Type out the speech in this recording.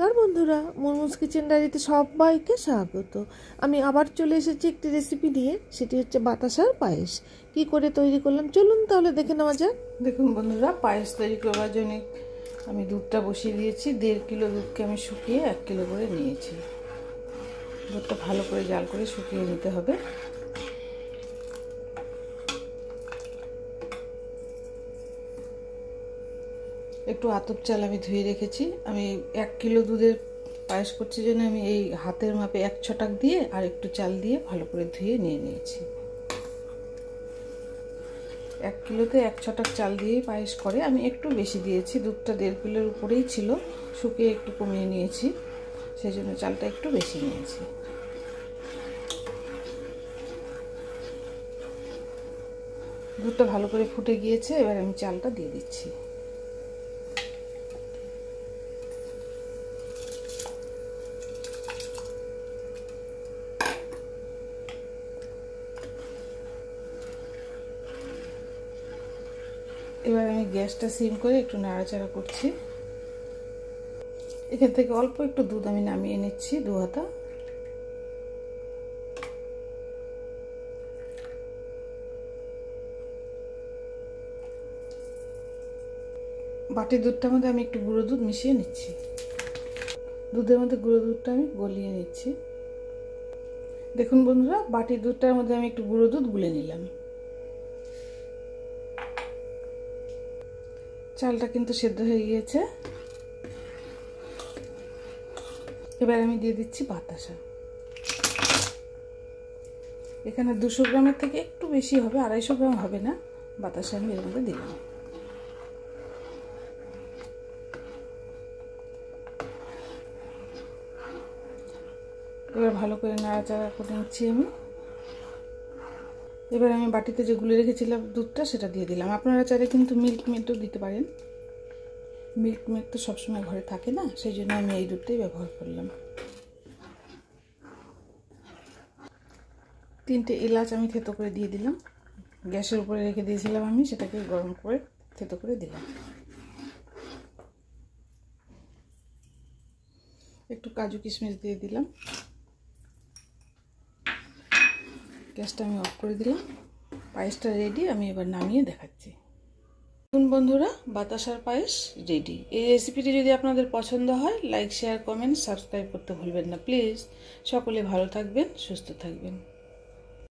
নমস্কার বন্ধুরা, মুনমুনস কিচেন ডায়েরিতে সবাইকে স্বাগত। আমি আবার চলে এসেছি একটি রেসিপি নিয়ে, সেটি হচ্ছে বাতাসার পায়েস। কি করে তৈরি করলাম চলুন তাহলে দেখে নেওয়া যাক। দেখুন বন্ধুরা, পায়েস তৈরি করবার জন্য আমি দুধটা বসিয়ে দিয়েছি। 1.5 কিলো দুধকে আমি শুকিয়ে 1 কিলো করে নিয়েছি। দুধটা ভালো করে জাল করে শুকিয়ে নিতে হবে। একটু আতপ চাল আমি ধুয়ে রেখেছি। আমি 1 কিলো দুধের পায়েস করছি জন্য আমি এই হাতের মাপে 1 ছটাক দিয়ে আর একটু চাল দিয়ে ভালো করে ধুয়ে নিয়ে নিয়েছি। 1 কিলোতে 1 ছটাক চাল দিয়েই পায়েস করে। আমি একটু বেশি দিয়েছি, দুধটা 1.5 কিলোর উপরেই ছিল, শুকিয়ে একটু কমিয়ে নিয়েছি, সেই জন্য চালটা একটু বেশি নিয়েছি। দুধটা ভালো করে ফুটে গিয়েছে, এবার আমি চালটা দিয়ে দিচ্ছি। এবার আমি গ্যাসটা সিম করে একটু নাড়াচাড়া করছি। এখান থেকে অল্প একটু দুধ আমি নামিয়ে নিচ্ছি, 2 হাতা। বাটির দুধটার মধ্যে আমি একটু গুঁড়ো দুধ মিশিয়ে নিচ্ছি। দুধের মধ্যে গুঁড়ো দুধটা আমি গলিয়ে নিচ্ছি। দেখুন বন্ধুরা, বাটির দুধটার মধ্যে আমি একটু গুঁড়ো দুধ গুলে নিলাম। চালটা কিন্তু সেদ্ধ হয়ে গিয়েছে। এবার আমি দিয়ে দিচ্ছি বাতাসা। এখানে 200 গ্রামের থেকে একটু বেশি হবে, 250 গ্রাম হবে না। বাতাসা আমি এর মধ্যে দিলাম। এবার ভালো করে নাড়াচাড়া করে নিচ্ছি আমি। এবার আমি বাটিতে যে গুলে রেখেছিলাম দুধটা, সেটা দিয়ে দিলাম। আপনারা চাইলে কিন্তু মিল্ক মেডও দিতে পারেন। মিল্ক মেড তো সবসময় ঘরে থাকে না, সেই জন্য আমি এই দুধটাই ব্যবহার করলাম। 3টে এলাচ আমি থেতো করে দিয়ে দিলাম। গ্যাসের উপরে রেখে দিয়েছিলাম আমি, সেটাকে গরম করে থেতো করে দিলাম। একটু কাজু কিশমিশ দিয়ে দিলাম। গ্যাসটা আমি অফ করে দিলাম। পায়েসটা রেডি, আমি এবার নামিয়ে দেখাচ্ছি। দেখুন বন্ধুরা, বাতাসার পায়েস রেডি। এই রেসিপিটি যদি আপনাদের পছন্দ হয়, লাইক, শেয়ার, কমেন্ট, সাবস্ক্রাইব করতে ভুলবেন না প্লিজ। সকলে ভালো থাকবেন, সুস্থ থাকবেন।